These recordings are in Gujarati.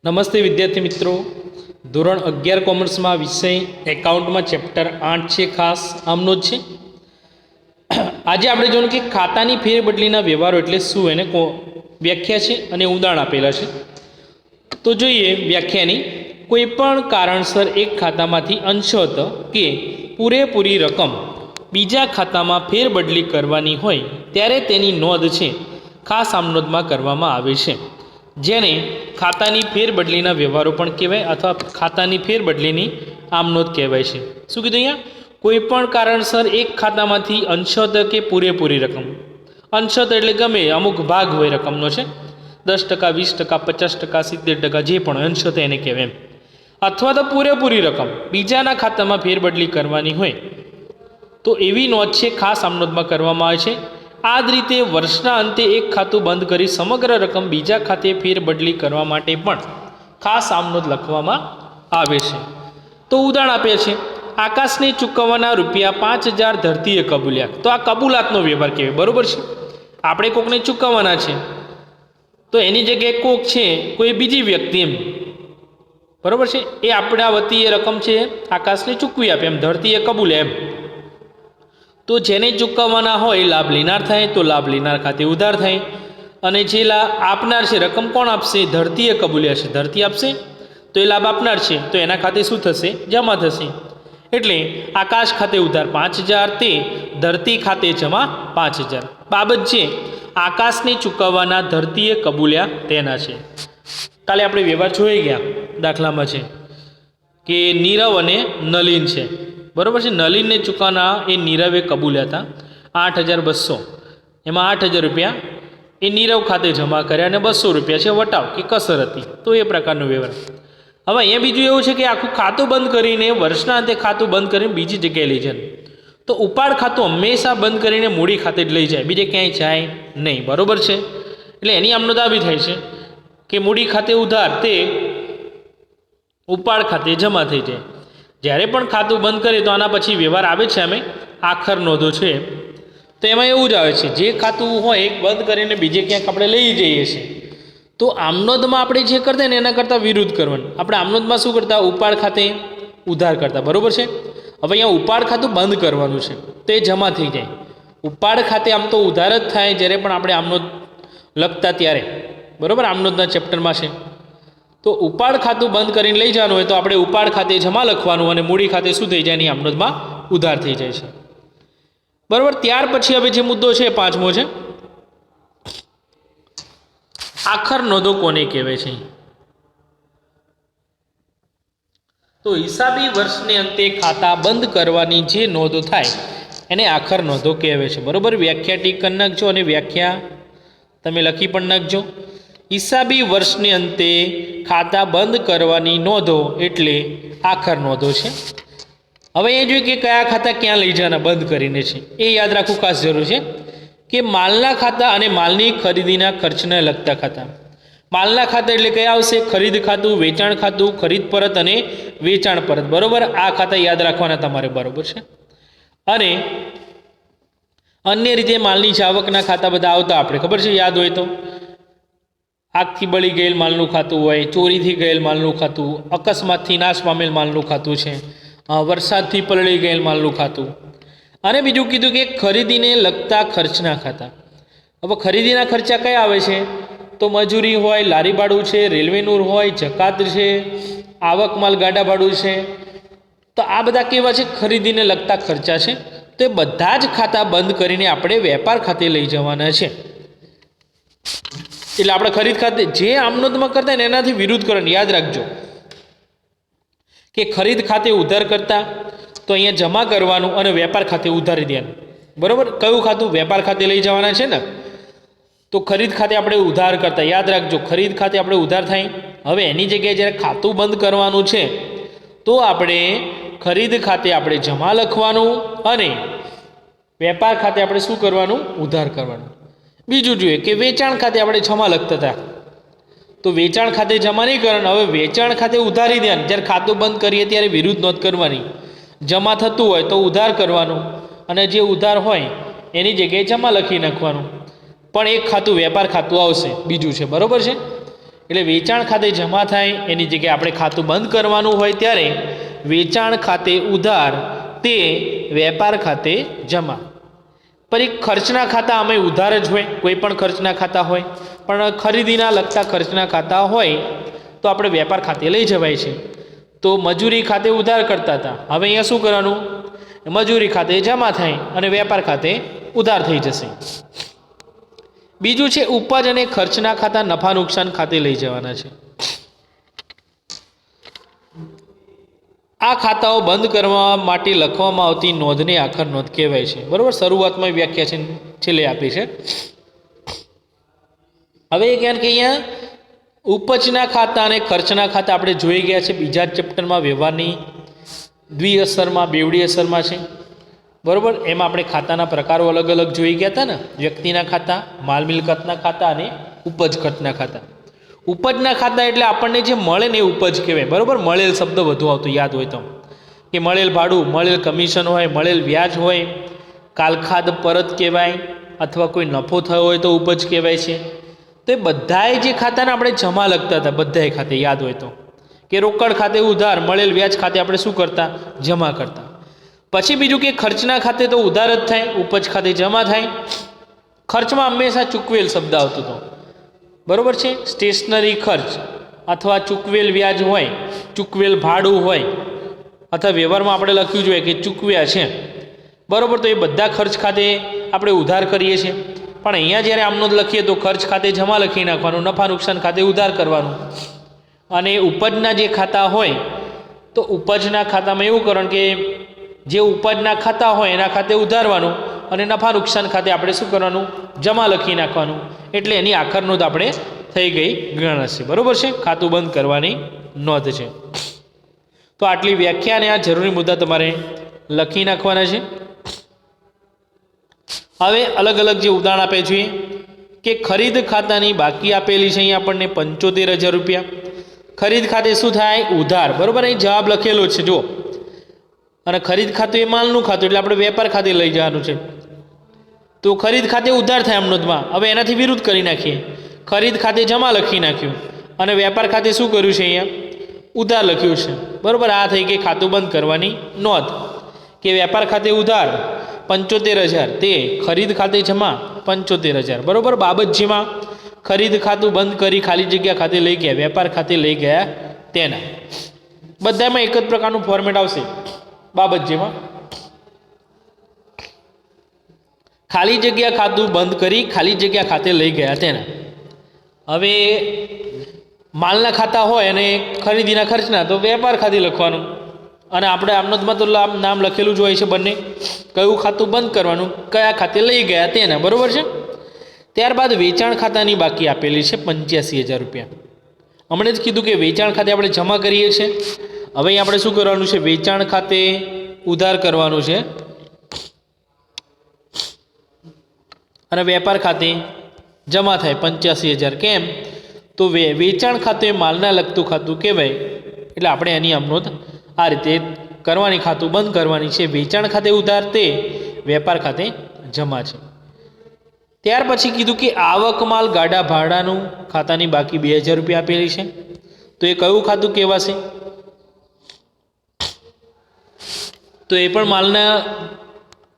નમસ્તે વિદ્યાર્થી મિત્રો, ધોરણ 11 કોમર્સમાં વિષય એકાઉન્ટમાં ચેપ્ટર 8 છે, ખાસ આમનો જ છે. આજે આપણે જોવાનું કે ખાતાની ફેરબદલીના વ્યવહારો એટલે શું, એને વ્યાખ્યા છે અને ઉદાહરણ આપેલા છે. તો જોઈએ વ્યાખ્યાની. કોઈ પણ કારણસર એક ખાતામાંથી અંશતઃ કે પૂરેપૂરી રકમ બીજા ખાતામાં ફેરબદલી કરવાની હોય ત્યારે તેની નોંધ છે ખાસ આમનોંધમાં કરવામાં આવે છે, જેને ખાતાની ફેરબદલીના વ્યવહારો પણ કહેવાય અથવા ખાતાની ફેરબદલીની આમનોંધ કહેવાય છે. શું કીધું અહીંયા? કોઈ પણ કારણસર એક ખાતામાંથી અંશતઃ કે પૂરેપૂરી રકમ, અંશતઃ એટલે ગમે અમુક ભાગ હોય રકમનો છે, 10%, 20%, 50%, 70%, જે પણ અંશતઃ એને કહેવાય એમ, અથવા તો પૂરેપૂરી રકમ બીજાના ખાતામાં ફેરબદલી કરવાની હોય તો એવી નોંધ છે ખાસ આમનોંધમાં કરવામાં આવે છે. આ જ રીતે વર્ષના અંતે એક ખાતું બંધ કરી સમગ્ર રકમ બીજા ખાતે ફેરબદલી કરવા માટે પણ ખાસ આમનોંધ લખવામાં આવે છે. તો ઉદાહરણ આપે છે, આકાશને ચૂકવવાના રૂપિયા 5,000 ધરતીએ કબૂલ્યા. તો આ કબૂલાતનો વ્યવહાર કહેવાય, બરોબર છે. આપણે કોકને ચૂકવવાના છે તો એની જગ્યાએ કોક છે, કોઈ બીજી વ્યક્તિ એમ, બરોબર છે, એ આપણા વતી એ રકમ છે આકાશને ચૂકવી આપે એમ, ધરતીએ કબૂલે એમ. તો જેને ચૂકવવાના હોય લાભ લેનાર થાય તો લાભ લેનાર ખાતે ઉધાર થાય, અને જે લાભ આપનાર છે રકમ કોણ આપશે? ધરતીએ કબૂલ્યા છે, ધરતી આપશે તો એ લાભ આપનાર છે તો એના ખાતે શું થશે? જમા થશે. એટલે આકાશ ખાતે ઉધાર 5,000 તે ધરતી ખાતે જમા 5,000. બાબત છે આકાશને ચૂકવવાના ધરતીએ કબૂલ્યા તેના છે. કાલે આપણે વ્યવહાર જોઈ ગયા. દાખલામાં છે કે નીરવ અને નલિન છે, બરોબર છે. નલિનને ચૂકવવાના એ નીરવે કબૂલ્યા હતા 8,200. એમાં 8,000 રૂપિયા એ નીરવ ખાતે જમા કર્યા અને 200 રૂપિયા છે વટાવ કે કસર હતી. તો એ પ્રકારનો વ્યવહાર. હવે અહીંયા બીજું એવું છે કે આખું ખાતું બંધ કરીને વર્ષના અંતે ખાતું બંધ કરીને બીજી જગ્યાએ લઈ જાય. તો ઉપાડ ખાતું હંમેશા બંધ કરીને મૂડી ખાતે જ લઈ જાય, બીજે ક્યાંય જાય નહીં, બરોબર છે. એટલે એની આમનોંધ આવી થાય છે કે મૂડી ખાતે ઉધાર તે ઉપાડ ખાતે જમા થઈ જાય. જ્યારે પણ ખાતું બંધ કરીએ તો આના પછી વ્યવહાર આવે છે અમે આખર નોંધો છે, તો એમાં એવું જ આવે છે, જે ખાતું હોય એક બંધ કરીને બીજે ક્યાંક આપણે લઈ જઈએ છીએ તો આમનોંધમાં આપણે જે કરતા ને એના કરતાં વિરુદ્ધ કરવાનું. આપણે આમનોંધમાં શું કરતા? ઉપાડ ખાતે ઉધાર કરતા, બરોબર છે. હવે અહીંયા ઉપાડ ખાતું બંધ કરવાનું છે તો એ જમા થઈ જાય. ઉપાડ ખાતે આમ તો ઉધાર જ થાય જ્યારે પણ આપણે આમનોંધ લખતા ત્યારે, બરોબર, આમનોંધના ચેપ્ટરમાં છે. તો ઉપાડ ખાતું બંધ કરીને લઈ જવાનું હોય તો આપણે ઉપાડ ખાતે જમા લખવાનું અને મૂડી ખાતે શું થઈ જાય? એની આમનોંધમાં ઉધાર થઈ જાય છે, બરોબર. ત્યાર પછી હવે જે મુદ્દો છે પાંચમો છે, આખર નોંધો કોને કહેવાય છે? તો હિસાબી વર્ષને અંતે ખાતા બંધ કરવાની જે નોંધો થાય એને આખર નોંધો કહેવાય છે, બરોબર. વ્યાખ્યા ટીક કરી નાખજો અને વ્યાખ્યા તમે લખી પણ નાખજો. હિસાબી વર્ષને અંતે ખાતા બંધ કરવાની નોંધો એટલે આખર નોંધો છે. હવે એ જોઈએ કે કયા ખાતા ક્યાં લઈ જવાના બંધ કરીને છે, એ યાદ રાખવું ખાસ જરૂર છે કે માલના ખાતા અને માલની ખરીદીના ખર્ચને લગતા ખાતા. માલના ખાતા એટલે કયા આવશે? ખરીદ ખાતું, વેચાણ ખાતું, ખરીદ પરત અને વેચાણ પરત, બરોબર. આ ખાતા યાદ રાખવાના તમારે, બરોબર છે. અને અન્ય રીતે માલની જાવકના ખાતા બધા આવતા આપણે ખબર છે, યાદ હોય તો. આગથી બળી ગયેલ માલનું ખાતું હોય, ચોરીથી ગયેલ માલનું ખાતું, અકસ્માતથી નાશ પામેલ માલનું ખાતું છે, વરસાદથી પલળી ગયેલ માલનું ખાતું. અને બીજું કીધું કે ખરીદીને લગતા ખર્ચના ખાતા. હવે ખરીદીના ખર્ચા કયા આવે છે? તો મજૂરી હોય, લારી ભાડું છે, રેલવેનું હોય, જકાત છે, આવક માલ ગાડા ભાડું છે. તો આ બધા કેવા છે? ખરીદીને લગતા ખર્ચા છે. તો એ બધા જ ખાતા બંધ કરીને આપણે વેપાર ખાતે લઈ જવાના છે. એટલે આપણે ખરીદ ખાતે જે આમનોંધમાં કરતા ને એનાથી વિરુદ્ધ કરવાનું. યાદ રાખજો કે ખરીદ ખાતે ઉધાર કરતા તો અહીંયા જમા કરવાનું અને વેપાર ખાતે ઉધારી દેવાનું, બરોબર. કયું ખાતું? વેપાર ખાતે લઈ જવાના છે ને. તો ખરીદ ખાતે આપણે ઉધાર કરતા, યાદ રાખજો, ખરીદ ખાતે આપણે ઉધાર થાય. હવે એની જગ્યાએ જ્યારે ખાતું બંધ કરવાનું છે તો આપણે ખરીદ ખાતે આપણે જમા લખવાનું અને વેપાર ખાતે આપણે શું કરવાનું? ઉધાર કરવાનું. બીજું જોઈએ કે વેચાણ ખાતે આપણે જમા લખતા હતા તો વેચાણ ખાતે જમા નહીં કરવાનું, હવે વેચાણ ખાતે ઉધારી દેવાનું. જ્યારે ખાતું બંધ કરીએ ત્યારે વિરુદ્ધ નોંધ કરવાની. જમા થતું હોય તો ઉધાર કરવાનું અને જે ઉધાર હોય એની જગ્યાએ જમા લખી નાખવાનું. પણ એક ખાતું વેપાર ખાતું આવશે, બીજું છે, બરોબર છે. એટલે વેચાણ ખાતે જમા થાય એની જગ્યાએ આપણે ખાતું બંધ કરવાનું હોય ત્યારે વેચાણ ખાતે ઉધાર તે વેપાર ખાતે જમા. પછી ખર્ચના ખાતા અમે ઉધાર જ હોય, કોઈ પણ ખર્ચના ખાતા હોય, પણ ખરીદીના લગતા ખર્ચના ખાતા હોય તો આપણે વેપાર ખાતે લઈ જવાય છે. તો મજૂરી ખાતે ઉધાર કરતા હતા, હવે અહીંયા શું કરવાનું, મજૂરી ખાતે જમા થાય અને વેપાર ખાતે ઉધાર થઈ જશે. બીજું છે ઉપજ અને ખર્ચના ખાતા નફા નુકસાન ખાતે લઈ જવાના છે. આ ખાતાઓ બંધ કરવા માટે લખવામાં આવતી નોંધને આખર નોંધ કહેવાય છે. બરાબર, શરૂઆતમાં વ્યાખ્યા છે, છેલ્લે આપી છે. હવે ક્યાં કે અહીંયા ઉપજના ખાતા અને ખર્ચના ખાતા આપણે જોઈ ગયા છે બીજા ચેપ્ટરમાં, વ્યવહારની દ્વિઅસરમાં, બેવડી અસરમાં છે. બરાબર, એમાં આપણે ખાતાના પ્રકારો અલગ અલગ જોઈ ગયા હતા ને, વ્યક્તિના ખાતા, માલ મિલકતના ખાતા અને ઉપજ ખર્ચના ખાતા. ઉપજના ખાતા એટલે આપણને જે મળે ને એ ઉપજ કહેવાય. બરાબર, મળેલ શબ્દ વધુ આવતો યાદ હોય તો, કે મળેલ ભાડું, મળેલ કમિશન હોય, મળેલ વ્યાજ હોય, કાલખાદ પરત કહેવાય, અથવા કોઈ નફો થયો હોય તો ઉપજ કહેવાય છે. તો એ બધાય જે ખાતાને આપણે જમા લખતા હતા, બધાય ખાતે યાદ હોય તો, કે રોકડ ખાતે ઉધાર, મળેલ વ્યાજ ખાતે આપણે શું કરતા, જમા કરતા. પછી બીજું કે ખર્ચના ખાતે તો ઉધાર જ થાય, ઉપજ ખાતે જમા થાય. ખર્ચમાં હંમેશા ચૂકવેલ શબ્દ આવતો હતો. બરાબર છે, સ્ટેશનરી ખર્ચ અથવા ચૂકવેલ વ્યાજ હોય, ચૂકવેલ ભાડું હોય, અથવા વ્યવહારમાં આપણે લખ્યું જોઈએ કે ચૂકવ્યા છે. બરાબર, તો એ બધા ખર્ચ ખાતે આપણે ઉધાર કરીએ છીએ. પણ અહીંયા જ્યારે આમનો લખીએ તો ખર્ચ ખાતે જમા લખી નાખવાનું, નફા નુકસાન ખાતે ઉધાર કરવાનું. અને ઉપજના જે ખાતા હોય તો ઉપજના ખાતામાં એવું કરવાનું કે જે ઉપજના ખાતા હોય એના ખાતે ઉધારવાનું અને નફા નુકસાન ખાતે આપણે શું કરવાનું, જમા લખી નાખવાનું. એટલે એની આખર નોંધ આપણે થઈ ગઈ ગણશે. બરાબર છે, ખાતું બંધ કરવાની નોંધ છે. તો આટલી વ્યાખ્યા અને આ જરૂરી મુદ્દા તમારે લખી નાખવાના છે. હવે અલગ અલગ જે ઉદાહરણ આપે છે કે ખરીદ ખાતાની બાકી આપેલી છે અહીંયા આપણને 75,000 રૂપિયા. ખરીદ ખાતે શું થાય, ઉધાર. બરાબર, અહીં જવાબ લખેલો છે જો. અને ખરીદ ખાતું એ માલનું ખાતું એટલે આપણે વેપાર ખાતે લઈ જવાનું છે. તો ખરીદ ખાતે ઉધાર થાય આમ નોંધમાં. હવે એનાથી વિરુદ્ધ કરી નાખીએ, ખરીદ ખાતે જમા લખી નાખ્યું અને વેપાર ખાતે શું કર્યું છે, અહીંયા ઉધાર લખ્યું છે. બરાબર, આ થઈ ગઈ ખાતું બંધ કરવાની નોંધ. કે વેપાર ખાતે ઉધાર 75,000 તે ખરીદ ખાતે જમા 75,000. બરાબર, બાબતજીમાં ખરીદ ખાતું બંધ કરી ખાલી જગ્યા ખાતે લઈ ગયા, વેપાર ખાતે લઈ ગયા તેના. બધામાં એક જ પ્રકારનું ફોર્મેટ આવશે. બાબતજીમાં ખાલી જગ્યા ખાતું બંધ કરી ખાલી જગ્યા ખાતે લઈ ગયા તેના. હવે માલના ખાતા હોય અને ખરીદીના ખર્ચના તો વેપાર ખાતે લખવાનું. અને આપણે આમનોંધમાં તો નામ લખેલું જ હોય છે બંને, કયું ખાતું બંધ કરવાનું, કયા ખાતે લઈ ગયા તેના. બરાબર છે. ત્યારબાદ વેચાણ ખાતાની બાકી આપેલી છે 85,000 રૂપિયા. હમણાં જ કીધું કે વેચાણ ખાતે આપણે જમા કરીએ છીએ. હવે અહીં આપણે શું કરવાનું છે, વેચાણ ખાતે ઉધાર કરવાનું છે અને વેપાર ખાતે જમા થાય 85,000. કેમ તો વેચાણ ખાતું એ માલના લગતું ખાતું કહેવાય. એટલે આપણે એની આમનોંધ આ રીતે કરવાની, ખાતું બંધ કરવાની છે. વેચાણ ખાતે ઉધાર તે વેપાર ખાતે જમા છે. ત્યાર પછી કીધું કે આવક માલ ગાડા ભાડાનું ખાતાની બાકી 2,000 રૂપિયા આપેલી છે. તો એ કયું ખાતું કહેવાશે, તો એ પણ માલના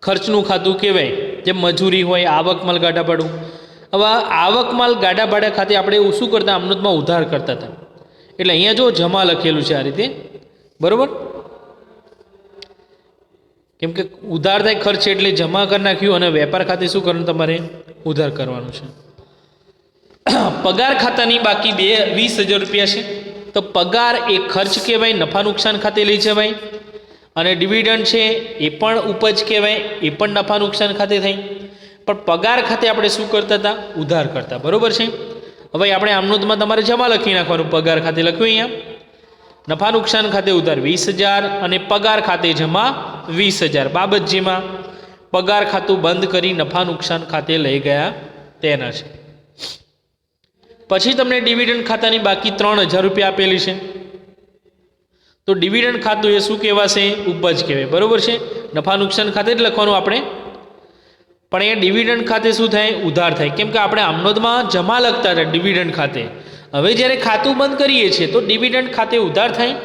ખર્ચનું ખાતું કહેવાય. જેમ મજૂરી હોય, આવક માલ ગાડા ભાડું. હવે આવક માલ ગાડા ભાડા ખાતે આપણે શું કરતા, આમનોંધમાં ઉધાર કરતા હતા. એટલે અહીંયા જો જમા લખેલું છે આ રીતે. બરાબર, કેમ કે ઉધાર થાય ખર્ચ એટલે જમા કરી નાખ્યું અને વેપાર ખાતે શું કરવાનું, તમારે ઉધાર કરવાનું છે. પગાર ખાતાની બાકી 20,000 રૂપિયા છે. તો પગાર એ ખર્ચ કહેવાય, નફા નુકસાન ખાતે લઈ જવાય. અને ડિવિડન્ડ છે એ પણ ઉપજ કહેવાય, એ પણ નફા નુકસાન ખાતે થાય. પણ પગાર ખાતે આપણે શું કરતા હતા, ઉધાર કરતા. બરાબર છે. હવે આપણે આમનોંધમાં તમારે જમા લખી નાખવાનું, પગાર ખાતે લખ્યું અહીંયા, નફા નુકસાન ખાતે ઉધાર 20,000 અને પગાર ખાતે જમા 20,000. બાબતજીમાં પગાર ખાતું બંધ કરી નફા નુકસાન ખાતે લઈ ગયા તેના છે. પછી તમને ડિવિડન્ડ ખાતાની બાકી 3,000 રૂપિયા આપેલી છે. તો ડિવિડન્ડ ખાતું એ શું કહેવાશે, ઉપજ કહેવાય. બરાબર છે, નફા નુકસાન ખાતે જ લખવાનું આપણે. પણ અહીંયા ડિવિડન્ડ ખાતે શું થાય, ઉધાર થાય. કેમ કે આપણે આમનોંધમાં જમા લખતા હતા ડિવિડન્ડ ખાતે, હવે જ્યારે ખાતું બંધ કરીએ છીએ તો ડિવિડન્ડ ખાતે ઉધાર થાય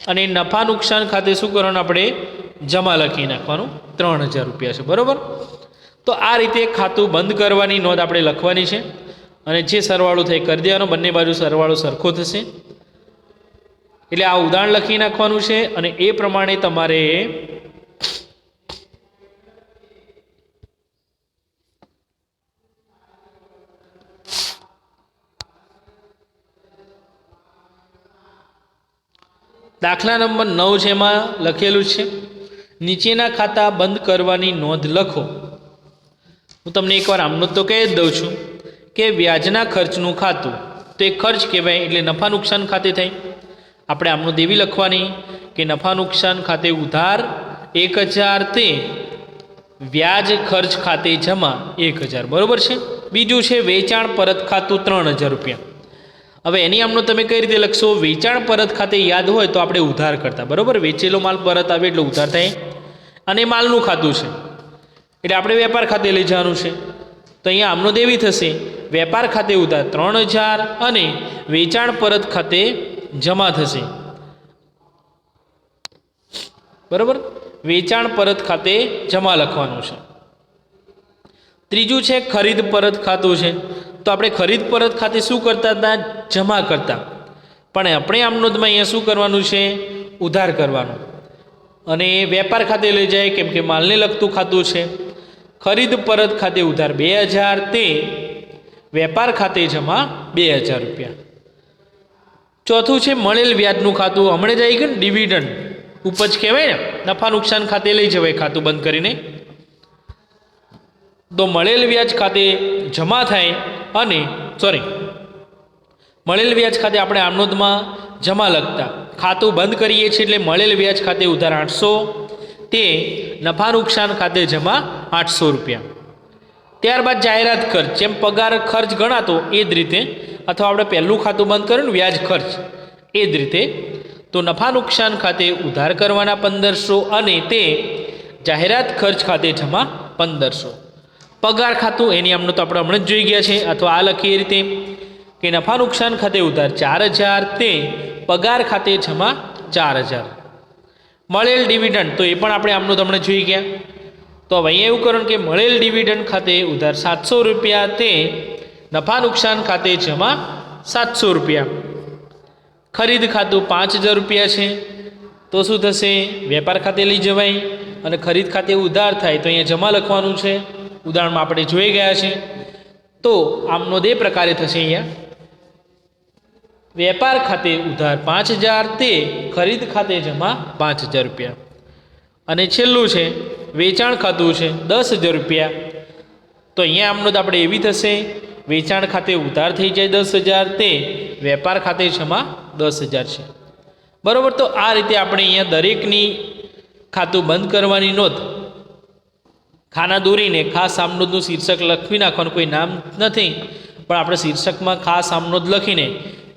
અને નફા નુકસાન ખાતે શું કરવાનું આપણે જમા લખી નાખવાનું 3000 રૂપિયા છે બરાબર. તો આ રીતે ખાતું બંધ કરવાની નોંધ આપણે લખવાની છે અને જે સરવાળો થાય કરી દેવાનો, બંને બાજુ સરવાળો સરખો થશે. એટલે આ ઉદાહરણ લખી નાખવાનું છે અને એ પ્રમાણે તમારે દાખલા નંબર 9 છે એમાં લખેલું છે નીચેના ખાતા બંધ કરવાની નોંધ લખો. હું તમને એકવાર આમનો તો કહી જ દઉં છું કે વ્યાજના ખર્ચનું ખાતું તો એ ખર્ચ કહેવાય એટલે નફા નુકસાન ખાતે થાય. આપણે આમનો દેવી લખવાની કે નફા નુકસાન ખાતે ઉધાર 1000 તે વ્યાજ ખર્ચ ખાતે જમા 1000 બરાબર છે. બીજું છે વેચાણ પરત ખાતું 3000 રૂપિયા. હવે એની આમનો તમે કઈ રીતે લખશો? વેચાણ પરત ખાતે યાદ હોય તો આપણે ઉધાર કરતા બરાબર. વેચેલો માલ પરત આવે એટલે ઉધાર થાય અને માલનું ખાતું છે એટલે આપણે વેપાર ખાતે લઈ જવાનું છે. તો અહીંયા આમનો દેવી થશે વેપાર ખાતે ઉધાર 3000 અને વેચાણ પરત ખાતે જમા થશે બરાબર. વેચાણ પરત ખાતે જમા લખવાનું છે. ત્રીજું છે ખરીદ પરત ખાતું છે તો આપણે ખરીદ પરત ખાતે શું કરતા હતા? જમા કરતા. પણ આપણે આમ નોંધમાં અહીંયા શું કરવાનું છે? ઉધાર કરવાનું અને વેપાર ખાતે લઈ જાય કેમ કે માલને લગતું ખાતું છે. ખરીદ પરત ખાતે ઉધાર 2000 તે વેપાર ખાતે જમા 2000 રૂપિયા. ચોથું છે મળેલ વ્યાજનું ખાતું. હમણાં જ આવી ગયું ને ડિવિડન્ડ ઉપજ કહેવાય ને, નફા નુકસાન ખાતે લઈ જવાય ખાતું બંધ કરીને. તો મળેલ વ્યાજ ખાતે જમા થાય અને મળેલ વ્યાજ ખાતે આપણે આમનોંધમાં જમા લખતા. ખાતું બંધ કરીએ છીએ એટલે મળેલ વ્યાજ ખાતે ઉધાર 800 તે નફા નુકસાન ખાતે જમા 800 રૂપિયા. ત્યારબાદ જાહેરાત ખર્ચ જેમ પગાર ખર્ચ ગણાતો એ જ રીતે અથવા આપણે પહેલું ખાતું બંધ કર્યું ને વ્યાજ ખર્ચ એ જ રીતે તો નફા નુકસાન ખાતે ઉધાર કરવાના 1500 અને તે જાહેરાત ખર્ચ ખાતે જમા 1500. પગાર ખાતું એની આમનો તો આપણે હમણાં જ જોઈ ગયા છે અથવા આ લખીએ રીતે કે નફા નુકસાન ખાતે ઉધાર 4000 તે પગાર ખાતે જમા 4000. મળેલ ડિવિડન્ડ તો એ પણ આપણે આમનો તો હમણાં જોઈ ગયા. તો હવે અહીંયા એવું કરવાનું કે મળેલ ડિવિડન્ડ ખાતે ઉધાર 700 રૂપિયા તે નફા નુકસાન ખાતે જમા 700 રૂપિયા. ખરીદ ખાતું 5000 રૂપિયા છે તો શું થશે? વેપાર ખાતે લઈ જવાય અને ખરીદ ખાતે ઉધાર થાય તો અહીંયા જમા લખવાનું છે. ઉદાહરણમાં આપણે જોઈ ગયા છે. તો આમનો દે પ્રકારે થશે અહીંયા વેપાર ખાતે ઉધાર 5000 તે ખરીદ ખાતે જમા 5000 રૂપિયા. અને છેલ્લું છે વેચાણ ખાતું છે 10000 રૂપિયા. તો અહીંયા આમનો આપણે એવી થશે વેચાણ ખાતે ઉધાર થઈ જાય 10000 તે વેપાર ખાતે જમા 10000 છે બરાબર. તો આ રીતે આપણે અહીંયા દરેકની ખાતું બંધ કરવાની નોંધ ખાના દોરીને ખાસ આમનોંધનું શીર્ષક લખી નાખવાનું. કોઈ નામ નથી પણ આપણે શીર્ષકમાં ખાસ આમનોંધ લખીને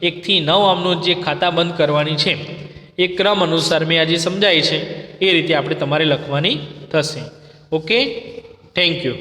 1 થી 9 આમનોંધ જે ખાતા બંધ કરવાની છે એ ક્રમ અનુસાર મેં આજે સમજાય છે એ રીતે આપણે તમારે લખવાની થશે. Okay, thank you.